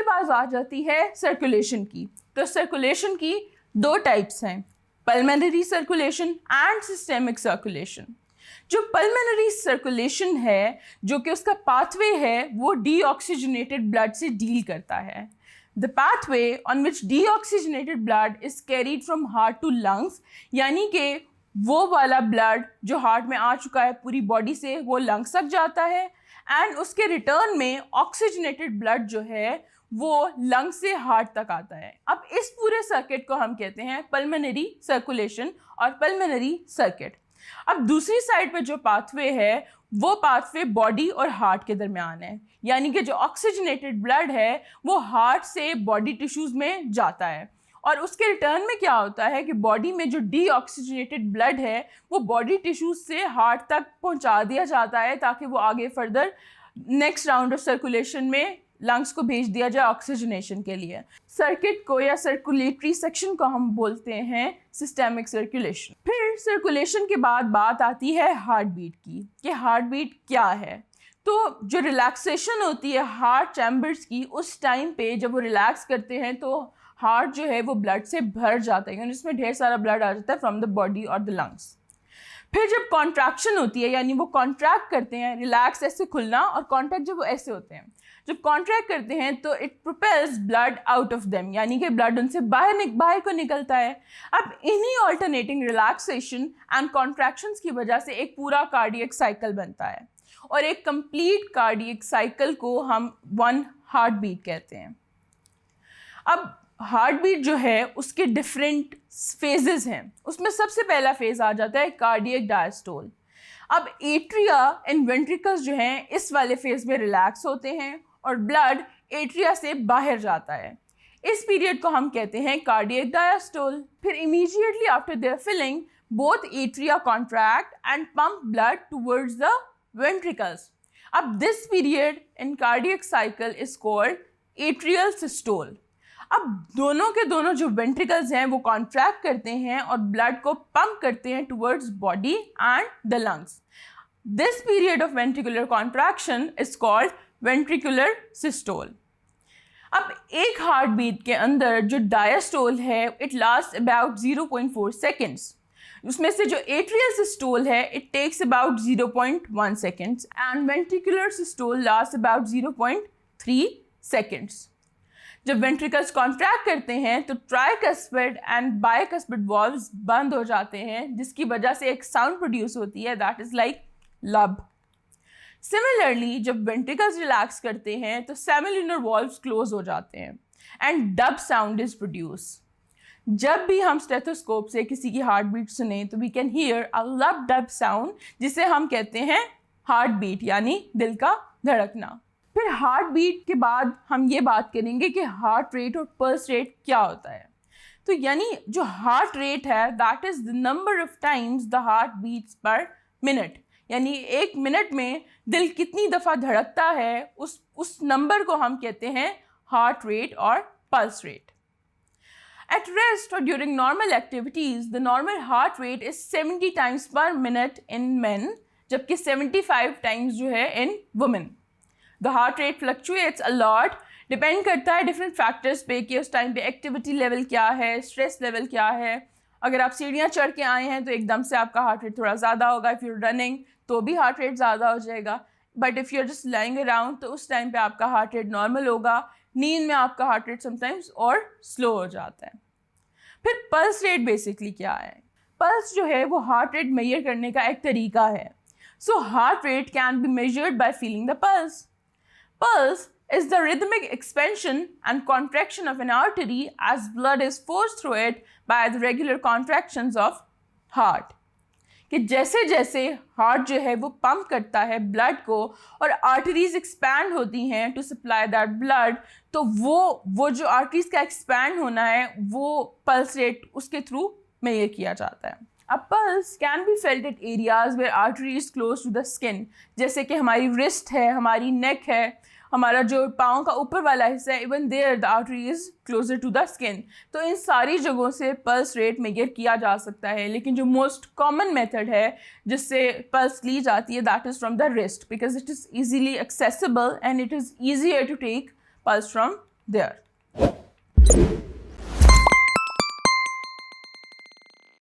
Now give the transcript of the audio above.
फिर बात आ जाती है सर्कुलेशन की। तो सर्कुलेशन की दो टाइप्स हैं, pulmonary circulation and systemic circulation. जो पल्मोनरी सर्कुलेशन है, जो कि उसका पाथवे है, वो डीऑक्सीजनेटेड ब्लड से डील करता है। The pathway on which deoxygenated blood is carried from heart to lungs, यानी कि वो वाला ब्लड जो हार्ट में आ चुका है पूरी बॉडी से, वो लंग्स तक जाता है, एंड उसके रिटर्न में ऑक्सीजनेटेड ब्लड जो है वो लंग से हार्ट तक आता है। अब इस पूरे सर्किट को हम कहते हैं पल्मोनरी सर्कुलेशन और पल्मोनरी सर्किट। अब दूसरी साइड पे जो पाथवे है, वो पाथवे बॉडी और हार्ट के दरमियान है, यानी कि जो ऑक्सीजनेटेड ब्लड है वो हार्ट से बॉडी टिश्यूज़ में जाता है, और उसके रिटर्न में क्या होता है कि बॉडी में जो डीऑक्सीजनेटेड ब्लड है वो बॉडी टिश्यूज से हार्ट तक पहुंचा दिया जाता है, ताकि वो आगे further next round of circulation में लंग्स को भेज दिया जाए ऑक्सीजनेशन के लिए। सर्किट को या सर्कुलेटरी सेक्शन को हम बोलते हैं सिस्टेमिक सर्कुलेशन। फिर सर्कुलेशन के बाद बात आती है हार्ट बीट की, कि हार्ट बीट क्या है। तो जो रिलैक्सेशन होती है हार्ट चैम्बर्स की, उस टाइम पे जब वो रिलैक्स करते हैं तो हार्ट जो है वो ब्लड से भर जाता है, यानी इसमें ढेर सारा ब्लड आ जाता है फ्रॉम द बॉडी और द लंग्स। फिर जब कॉन्ट्रैक्शन होती है, यानी वो कॉन्ट्रैक्ट करते हैं, रिलैक्स ऐसे खुलना और कॉन्ट्रैक्ट जब वो ऐसे होते हैं, जब कॉन्ट्रैक्ट करते हैं तो it propels blood out of them, यानी कि ब्लड उनसे बाहर को निकलता है। अब इन्हीं ऑल्टरनेटिंग रिलैक्सेशन एंड कॉन्ट्रैक्शंस की वजह से एक पूरा कार्डियक साइकिल बनता है, और एक कंप्लीट कार्डियक साइकिल को हम वन हार्ट बीट कहते हैं। अब हार्ट बीट जो है उसके डिफरेंट फेजेस हैं। उसमें सबसे पहला फेज आ जाता है कार्डियक डायस्टोल। अब एट्रिया एंड वेंट्रिकल्स जो हैं इस वाले फेज में रिलैक्स होते हैं और ब्लड एट्रिया से बाहर जाता है। इस पीरियड को हम कहते हैं कार्डियक डायस्टोल। फिर immediately after their filling both atria contract and pump blood towards the ventricles. अब this period in cardiac cycle is called atrial systole. अब दोनों के दोनों जो वेंट्रिकल्स हैं वो कॉन्ट्रैक्ट करते हैं और ब्लड को पंप करते हैं towards body and the lungs. This period of ventricular contraction is called ventricular systole. अब एक हार्ट बीट के अंदर जो डायस्टोल है इट लास्ट अबाउट 0.4 सेकेंड्स। उसमें से जो एट्रियल सिस्टोल है it takes about 0.1 seconds and ventricular systole last about 0.3 seconds. जब वेंट्रिकल्स कॉन्ट्रैक्ट करते हैं तो ट्राइकस्पिड एंड बाइकस्पिड वॉल्व्स बंद हो जाते हैं, जिसकी वजह से एक साउंड प्रोड्यूस होती है, दैट इज़ लाइक लब। सिमिलरली जब वेंट्रिकल्स रिलैक्स करते हैं तो सेमिलुनर वॉल्व्स क्लोज हो जाते हैं and dub sound is produce. जब भी हम स्टेथोस्कोप से किसी की हार्ट बीट सुने तो वी कैन हियर अ लब डब साउंड, जिसे हम कहते हैं हार्ट बीट, यानी दिल का धड़कना। फिर हार्ट बीट के बाद हम ये बात करेंगे कि हार्ट रेट और पल्स रेट क्या होता है। तो यानी जो हार्ट रेट है that is the number of times the heart beats per minute, यानी एक मिनट में दिल कितनी दफ़ा धड़कता है, उस नंबर को हम कहते हैं हार्ट रेट और pulse rate. At rest or during normal activities, the normal heart rate is 70 times per minute in men, जबकि 75 times जो है in women. The heart rate fluctuates a lot, depend करता है डिफरेंट फैक्टर्स पे कि उस time पे activity level क्या है, स्ट्रेस लेवल क्या है। अगर आप सीढ़ियाँ चढ़ के आए हैं तो एकदम से आपका हार्ट रेट थोड़ा ज़्यादा होगा, इफ़ यू रनिंग तो भी हार्ट रेट ज़्यादा हो जाएगा, but if you are just lying around तो उस टाइम पे आपका हार्ट रेट नॉर्मल होगा। नींद में आपका हार्ट रेट समटाइम्स और स्लो हो जाता है। फिर पल्स रेट बेसिकली क्या है? पल्स जो है वो हार्ट रेट मेजर करने का एक तरीका है। So heart rate can be measured by feeling the pulse. Pulse is the rhythmic expansion and contraction of an artery as blood is forced through it by the regular contractions of heart. कि जैसे जैसे heart जो है वो pump करता है blood को और आर्टरीज एक्सपैंड होती हैं टू सप्लाई दैट ब्लड, तो वो जो आर्टरीज का एक्सपैंड होना है वो पल्स रेट उसके थ्रू मेजर किया जाता है। अब pulse can be felt at areas where artery is close to the skin, जैसे कि हमारी रिस्ट है, हमारी नेक है, हमारा जो पाँव का ऊपर वाला हिस्सा है, even there the artery is closer to the skin. तो इन सारी जगहों से पल्स रेट मेजर किया जा सकता है, लेकिन जो मोस्ट कॉमन मेथड है जिससे पल्स ली जाती है that is from the wrist, because it is easily accessible and it is easier to take pulse from there.